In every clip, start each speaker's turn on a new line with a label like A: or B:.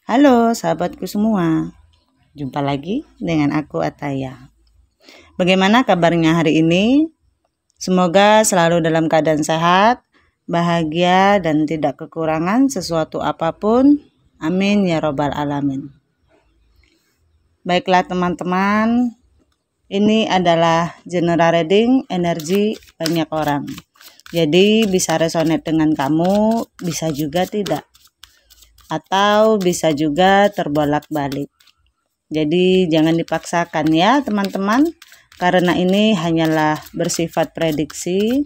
A: Halo sahabatku semua, jumpa lagi dengan aku Ataya. Bagaimana kabarnya hari ini? Semoga selalu dalam keadaan sehat, bahagia dan tidak kekurangan sesuatu apapun. Amin ya robbal alamin. Baiklah teman-teman, ini adalah general reading energi banyak orang. Jadi bisa resonate dengan kamu, bisa juga tidak. Atau bisa juga terbolak-balik. Jadi jangan dipaksakan ya teman-teman, karena ini hanyalah bersifat prediksi.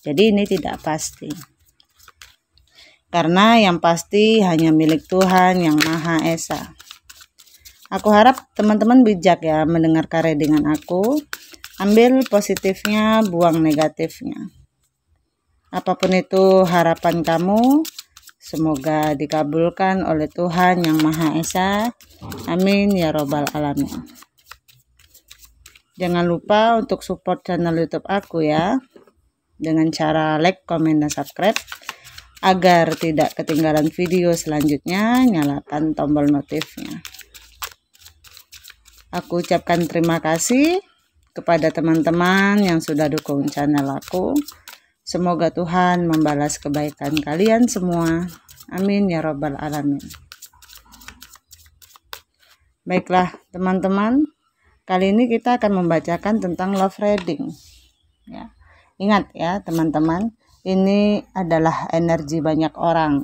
A: Jadi ini tidak pasti. Karena yang pasti hanya milik Tuhan yang Maha Esa. Aku harap teman-teman bijak ya mendengarkan readingan aku. Ambil positifnya, buang negatifnya. Apapun itu harapan kamu, semoga dikabulkan oleh Tuhan yang Maha Esa. Amin ya robbal alamin. Jangan lupa untuk support channel YouTube aku ya, dengan cara like, komen, dan subscribe. Agar tidak ketinggalan video selanjutnya, nyalakan tombol notifnya. Aku ucapkan terima kasih kepada teman-teman yang sudah dukung channel aku. Semoga Tuhan membalas kebaikan kalian semua. Amin ya robbal alamin. Baiklah teman-teman, kali ini kita akan membacakan tentang love reading. Ya. Ingat ya teman-teman, ini adalah energi banyak orang.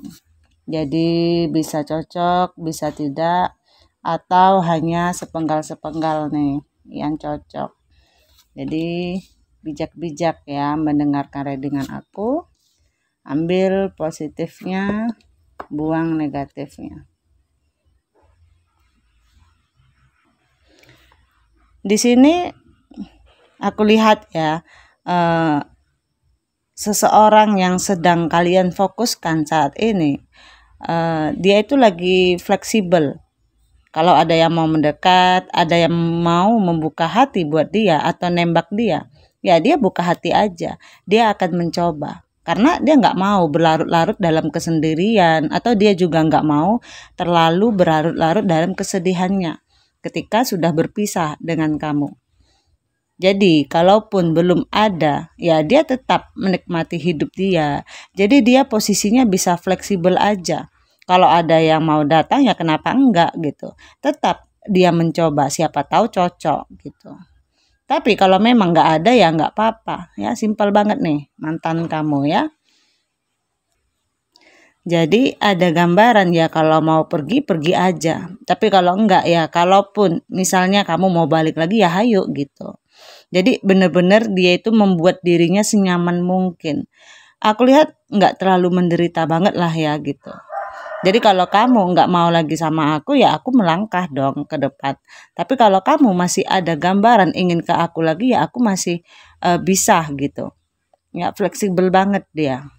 A: Jadi bisa cocok, bisa tidak, atau hanya sepenggal-sepenggal nih yang cocok. Jadi bijak-bijak ya mendengarkan readingan aku. Ambil positifnya, buang negatifnya. Di sini aku lihat ya, seseorang yang sedang kalian fokuskan saat ini, dia itu lagi fleksibel. Kalau ada yang mau mendekat, ada yang mau membuka hati buat dia atau nembak dia, ya dia buka hati aja. Dia akan mencoba. Karena dia nggak mau berlarut-larut dalam kesendirian, atau dia juga nggak mau terlalu berlarut-larut dalam kesedihannya ketika sudah berpisah dengan kamu. Jadi kalaupun belum ada, ya dia tetap menikmati hidup dia. Jadi dia posisinya bisa fleksibel aja. Kalau ada yang mau datang ya kenapa enggak gitu. Tetap dia mencoba, siapa tahu cocok gitu. Tapi kalau memang nggak ada ya nggak apa-apa ya, simpel banget nih mantan kamu ya. Jadi ada gambaran ya, kalau mau pergi aja. Tapi kalau enggak ya, kalaupun misalnya kamu mau balik lagi ya hayo gitu. Jadi benar-benar dia itu membuat dirinya senyaman mungkin. Aku lihat nggak terlalu menderita banget lah ya gitu. Jadi kalau kamu nggak mau lagi sama aku ya aku melangkah dong ke depan. Tapi kalau kamu masih ada gambaran ingin ke aku lagi ya aku masih bisa gitu. Ya fleksibel banget dia.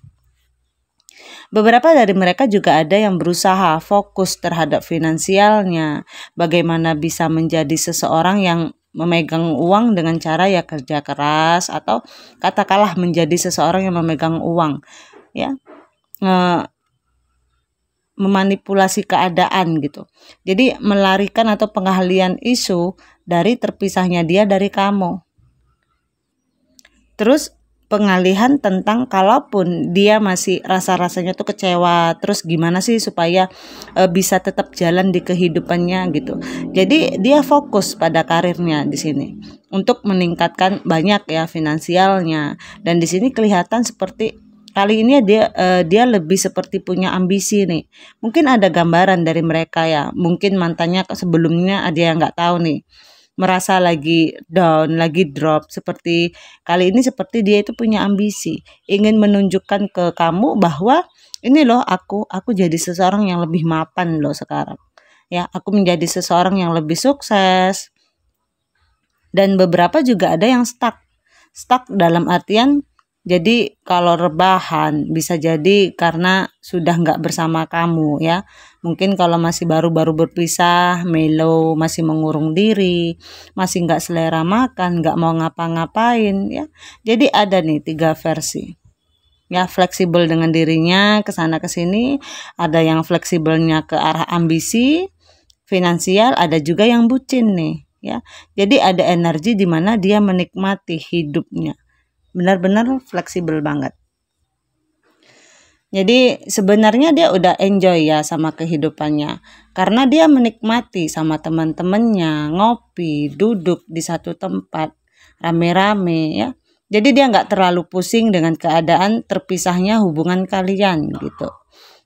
A: Beberapa dari mereka juga ada yang berusaha fokus terhadap finansialnya. Bagaimana bisa menjadi seseorang yang memegang uang dengan cara ya kerja keras, atau katakanlah menjadi seseorang yang memegang uang ya. Memanipulasi keadaan gitu. Jadi melarikan atau pengalihan isu dari terpisahnya dia dari kamu. Terus pengalihan tentang kalaupun dia masih rasa-rasanya tuh kecewa, terus gimana sih supaya bisa tetap jalan di kehidupannya gitu. Jadi dia fokus pada karirnya di sini untuk meningkatkan banyak ya finansialnya, dan di sini kelihatan seperti kali ini dia lebih seperti punya ambisi nih. Mungkin ada gambaran dari mereka ya. Mungkin mantannya sebelumnya ada yang nggak tahu nih. Merasa lagi down, lagi drop. Seperti kali ini seperti dia itu punya ambisi. Ingin menunjukkan ke kamu bahwa ini loh aku jadi seseorang yang lebih mapan loh sekarang. Ya, aku menjadi seseorang yang lebih sukses. Dan beberapa juga ada yang stuck. Stuck dalam artian, jadi kalau rebahan bisa jadi karena sudah nggak bersama kamu ya. Mungkin kalau masih baru-baru berpisah, mellow, masih mengurung diri, masih nggak selera makan, nggak mau ngapa-ngapain ya. Jadi ada nih 3 versi ya, fleksibel dengan dirinya ke sana ke sini. Ada yang fleksibelnya ke arah ambisi finansial, ada juga yang bucin nih, ya. Jadi ada energi di mana dia menikmati hidupnya, benar-benar fleksibel banget. Jadi sebenarnya dia udah enjoy ya sama kehidupannya, karena dia menikmati sama teman-temannya, ngopi, duduk di satu tempat, rame-rame ya. Jadi dia nggak terlalu pusing dengan keadaan terpisahnya hubungan kalian gitu.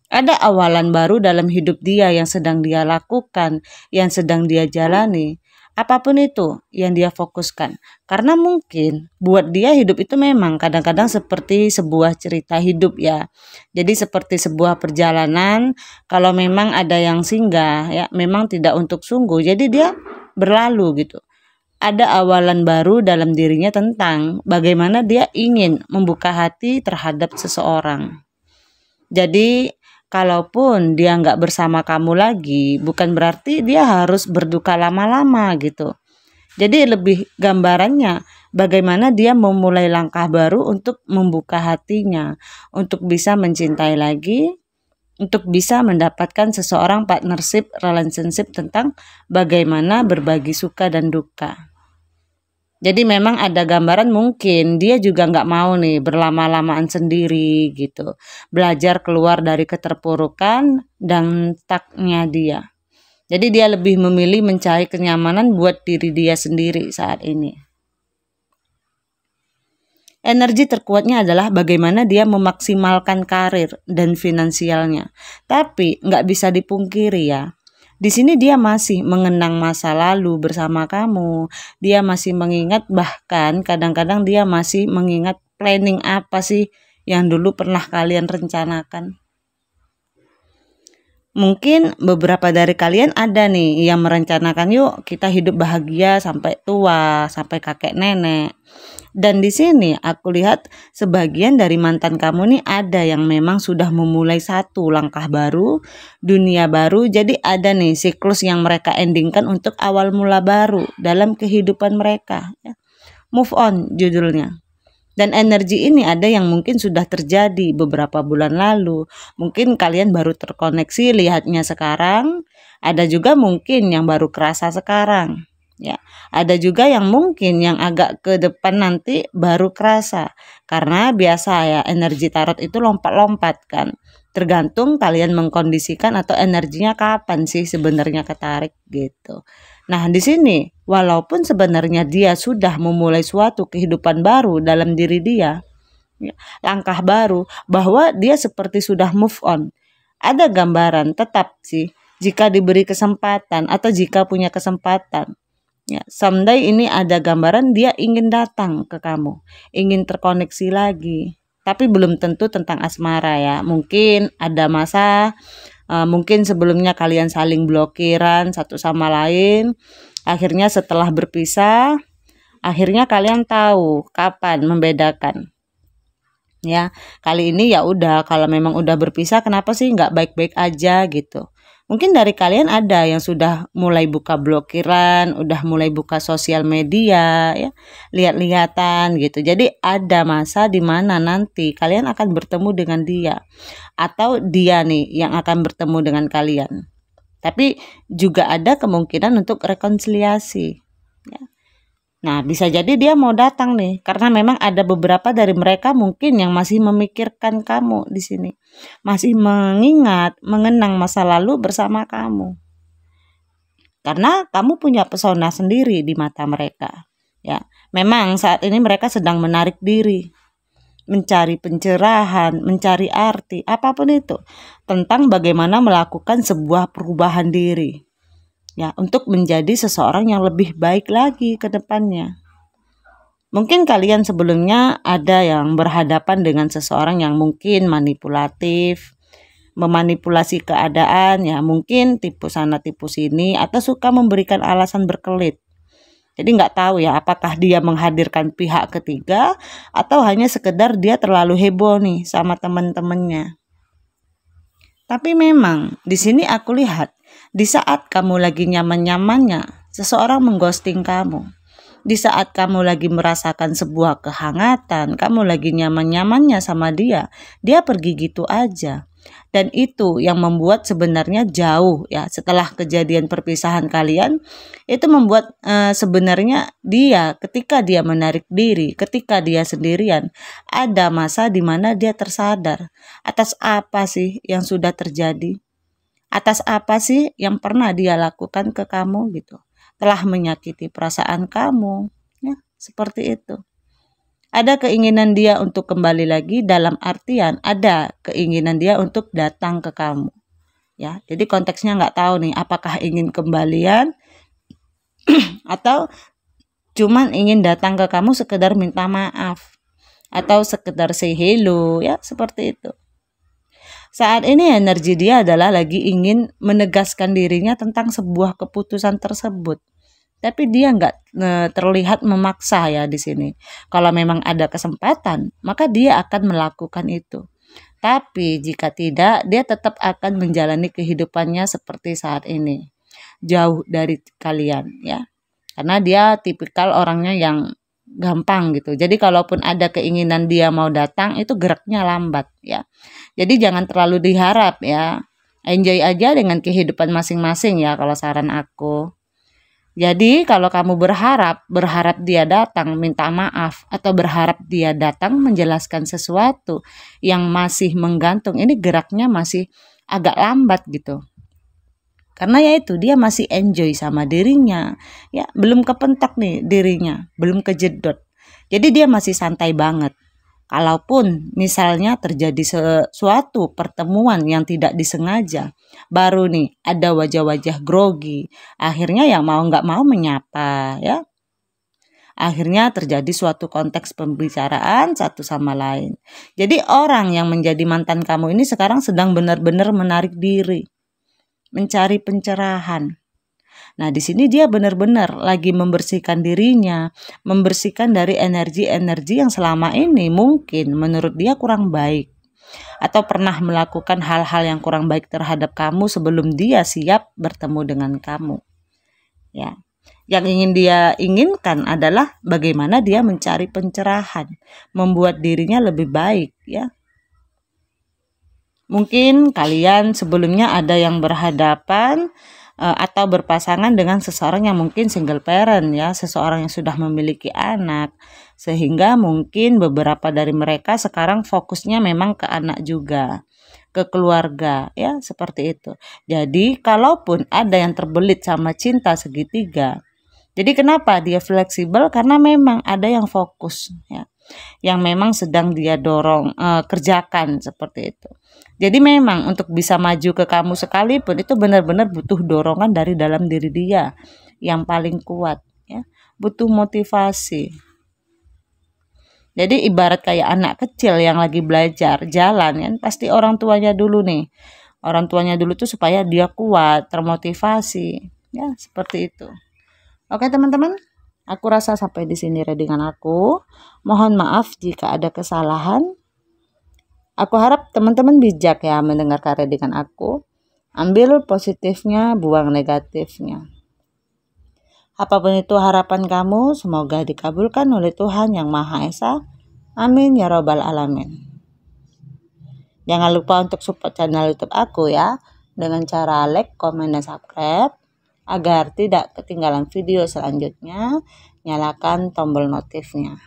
A: Ada awalan baru dalam hidup dia yang sedang dia lakukan, yang sedang dia jalani. Apapun itu yang dia fokuskan. Karena mungkin buat dia hidup itu memang kadang-kadang seperti sebuah cerita hidup ya. Jadi seperti sebuah perjalanan, kalau memang ada yang singgah ya, memang tidak untuk sungguh. Jadi dia berlalu gitu. Ada awalan baru dalam dirinya tentang bagaimana dia ingin membuka hati terhadap seseorang. Jadi kalaupun dia nggak bersama kamu lagi, bukan berarti dia harus berduka lama-lama gitu. Jadi lebih gambarannya bagaimana dia memulai langkah baru untuk membuka hatinya, untuk bisa mencintai lagi, untuk bisa mendapatkan seseorang partnership, relationship tentang bagaimana berbagi suka dan duka. Jadi memang ada gambaran mungkin dia juga nggak mau nih berlama-lamaan sendiri gitu. Belajar keluar dari keterpurukan dan stucknya dia. Jadi dia lebih memilih mencari kenyamanan buat diri dia sendiri saat ini. Energi terkuatnya adalah bagaimana dia memaksimalkan karir dan finansialnya. Tapi nggak bisa dipungkiri ya. Di sini dia masih mengenang masa lalu bersama kamu. Dia masih mengingat, bahkan kadang-kadang dia masih mengingat planning apa sih yang dulu pernah kalian rencanakan. Mungkin beberapa dari kalian ada nih yang merencanakan yuk kita hidup bahagia sampai tua, sampai kakek nenek. Dan di sini aku lihat sebagian dari mantan kamu nih ada yang memang sudah memulai satu langkah baru, dunia baru. Jadi ada nih siklus yang mereka endingkan untuk awal mula baru dalam kehidupan mereka. Move on judulnya. Dan energi ini ada yang mungkin sudah terjadi beberapa bulan lalu. Mungkin kalian baru terkoneksi lihatnya sekarang. Ada juga mungkin yang baru kerasa sekarang. Ya, ada juga yang mungkin yang agak ke depan nanti baru kerasa. Karena biasa ya energi tarot itu lompat-lompat kan. Tergantung kalian mengkondisikan atau energinya kapan sih sebenarnya ketarik gitu. Nah, di sini walaupun sebenarnya dia sudah memulai suatu kehidupan baru dalam diri dia, ya, langkah baru bahwa dia seperti sudah move on. Ada gambaran tetap sih jika diberi kesempatan atau jika punya kesempatan. Ya, someday ini ada gambaran dia ingin datang ke kamu, ingin terkoneksi lagi. Tapi belum tentu tentang asmara ya. Mungkin ada masa, mungkin sebelumnya kalian saling blokiran satu sama lain. Akhirnya setelah berpisah, akhirnya kalian tahu kapan membedakan. Ya, kali ini ya udah, kalau memang udah berpisah kenapa sih nggak baik-baik aja gitu. Mungkin dari kalian ada yang sudah mulai buka blokiran, udah mulai buka sosial media, ya, lihat-lihatan gitu. Jadi ada masa di mana nanti kalian akan bertemu dengan dia, atau dia nih yang akan bertemu dengan kalian. Tapi juga ada kemungkinan untuk rekonsiliasi. Ya. Nah, bisa jadi dia mau datang nih, karena memang ada beberapa dari mereka mungkin yang masih memikirkan kamu di sini. Masih mengingat, mengenang masa lalu bersama kamu. Karena kamu punya pesona sendiri di mata mereka. Ya, memang saat ini mereka sedang menarik diri, mencari pencerahan, mencari arti, apapun itu, tentang bagaimana melakukan sebuah perubahan diri. Ya, untuk menjadi seseorang yang lebih baik lagi ke depannya. Mungkin kalian sebelumnya ada yang berhadapan dengan seseorang yang mungkin manipulatif, memanipulasi keadaan, ya mungkin tipu sana tipu sini, atau suka memberikan alasan berkelit. Jadi nggak tahu ya apakah dia menghadirkan pihak ketiga atau hanya sekedar dia terlalu heboh nih sama teman-temannya. Tapi memang di sini aku lihat di saat kamu lagi nyaman-nyamannya, seseorang mengghosting kamu. Di saat kamu lagi merasakan sebuah kehangatan, kamu lagi nyaman-nyamannya sama dia, dia pergi gitu aja. Dan itu yang membuat sebenarnya jauh ya, setelah kejadian perpisahan kalian, itu membuat sebenarnya dia ketika dia menarik diri, ketika dia sendirian, ada masa di mana dia tersadar atas apa sih yang sudah terjadi, atas apa sih yang pernah dia lakukan ke kamu gitu, telah menyakiti perasaan kamu ya, seperti itu. Ada keinginan dia untuk kembali lagi, dalam artian ada keinginan dia untuk datang ke kamu ya. Jadi konteksnya nggak tahu nih apakah ingin kembalian atau cuman ingin datang ke kamu sekedar minta maaf atau sekedar say hello ya, seperti itu. Saat ini energi dia adalah lagi ingin menegaskan dirinya tentang sebuah keputusan tersebut. Tapi dia nggak terlihat memaksa ya di sini. Kalau memang ada kesempatan, maka dia akan melakukan itu. Tapi jika tidak, dia tetap akan menjalani kehidupannya seperti saat ini. Jauh dari kalian ya. Karena dia tipikal orangnya yang gampang gitu. Jadi kalaupun ada keinginan dia mau datang, itu geraknya lambat ya. Jadi jangan terlalu diharap ya. Enjoy aja dengan kehidupan masing-masing ya kalau saran aku. Jadi kalau kamu berharap dia datang minta maaf atau berharap dia datang menjelaskan sesuatu yang masih menggantung, ini geraknya masih agak lambat gitu. Karena ya itu, dia masih enjoy sama dirinya, ya belum kepentok nih dirinya, belum kejedot. Jadi dia masih santai banget. Kalaupun misalnya terjadi sesuatu pertemuan yang tidak disengaja, baru nih ada wajah-wajah grogi, akhirnya yang mau nggak mau menyapa ya. Akhirnya terjadi suatu konteks pembicaraan satu sama lain. Jadi orang yang menjadi mantan kamu ini sekarang sedang benar-benar menarik diri, mencari pencerahan. Nah, di sini dia benar-benar lagi membersihkan dirinya, membersihkan dari energi-energi yang selama ini mungkin menurut dia kurang baik, atau pernah melakukan hal-hal yang kurang baik terhadap kamu sebelum dia siap bertemu dengan kamu. Ya. Yang ingin dia inginkan adalah bagaimana dia mencari pencerahan, membuat dirinya lebih baik, ya. Mungkin kalian sebelumnya ada yang berhadapan atau berpasangan dengan seseorang yang mungkin single parent ya, seseorang yang sudah memiliki anak, sehingga mungkin beberapa dari mereka sekarang fokusnya memang ke anak juga, ke keluarga ya, seperti itu. Jadi kalaupun ada yang terbelit sama cinta segitiga, jadi kenapa dia fleksibel? Karena memang ada yang fokus ya, yang memang sedang dia dorong kerjakan seperti itu. Jadi memang untuk bisa maju ke kamu sekalipun itu benar-benar butuh dorongan dari dalam diri dia yang paling kuat ya, butuh motivasi. Jadi ibarat kayak anak kecil yang lagi belajar jalan kan, pasti orang tuanya dulu nih. Orang tuanya dulu tuh supaya dia kuat, termotivasi ya, seperti itu. Oke teman-teman, aku rasa sampai di sini readingan aku. Mohon maaf jika ada kesalahan. Aku harap teman-teman bijak ya mendengarkan readingan aku. Ambil positifnya, buang negatifnya. Apapun itu harapan kamu, semoga dikabulkan oleh Tuhan Yang Maha Esa. Amin ya robbal alamin. Jangan lupa untuk support channel YouTube aku ya, dengan cara like, komen, dan subscribe. Agar tidak ketinggalan video selanjutnya, nyalakan tombol notifnya.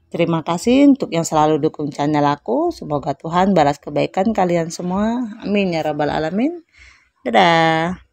A: Terima kasih untuk yang selalu dukung channel aku. Semoga Tuhan balas kebaikan kalian semua. Amin ya rabbal alamin. Dadah.